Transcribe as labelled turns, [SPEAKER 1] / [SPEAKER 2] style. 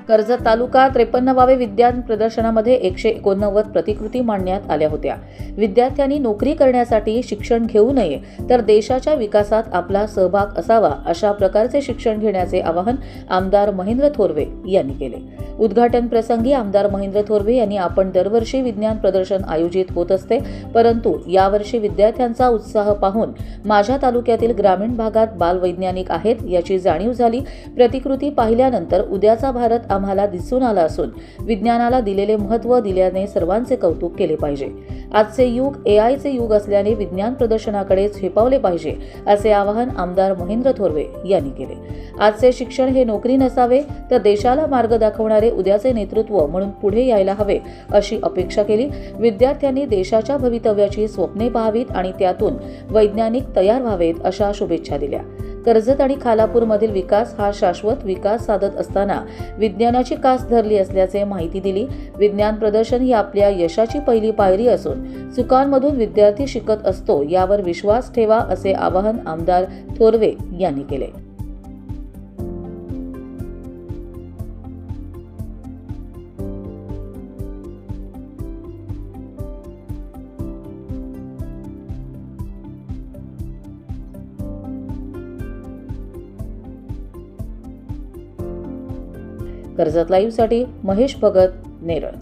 [SPEAKER 1] कर्जत तालुका 53वे विज्ञान प्रदर्शनामध्ये 189 प्रतिकृती मांडण्यात आल्या होत्या। विद्यार्थ्यांनी नोकरी करण्यासाठी शिक्षण घेऊ नये तर देशाच्या विकासात आपला सहभाग असावा अशा प्रकारचे शिक्षण घेण्याचे आवाहन आमदार महेंद्र थोरवे यांनी केले। उद्घाटन प्रसंगी आमदार महेंद्र थोरवे यांनी आपण दरवर्षी विज्ञान प्रदर्शन आयोजित होत असते, परंतु यावर्षी विद्यार्थ्यांचा उत्साह पाहून माझ्या तालुक्यातील ग्रामीण भागात बालवैज्ञानिक आहेत याची जाणीव झाली। प्रतिकृती पाहिल्यानंतर उद्याचा भारत आम्हाला दिसून आला असून विज्ञानाला दिलेले महत्त्व दिल्याने सर्वांचे कौतुक केले पाहिजे। आजचे युग एआयचे युग असल्याने विज्ञान प्रदर्शनाकडे झेपावले पाहिजे असे आवाहन आमदार महेंद्र थोरवे यांनी केले। आजचे शिक्षण हे नोकरी नसावे तर देशाला मार्ग दाखवणारे उद्याचे नेतृत्व म्हणून पुढे यायला हवे अशी अपेक्षा केली। विद्यार्थ्यांनी देशाच्या भवितव्याची स्वप्ने पाहावीत आणि त्यातून वैज्ञानिक तयार व्हावेत अशा शुभेच्छा दिल्या। कर्जत आणि खालापूरमधील विकास हा शाश्वत विकास साधत असताना विज्ञानाची कास धरली असल्याचे माहिती दिली। विज्ञान प्रदर्शन ही आपल्या यशाची पहिली पायरी असून चुकांमधून विद्यार्थी शिकत असतो यावर विश्वास ठेवा असे आवाहन आमदार थोरवे यांनी केले। कर्जत लाईव्हसाठी महेश भगत, नेरळ।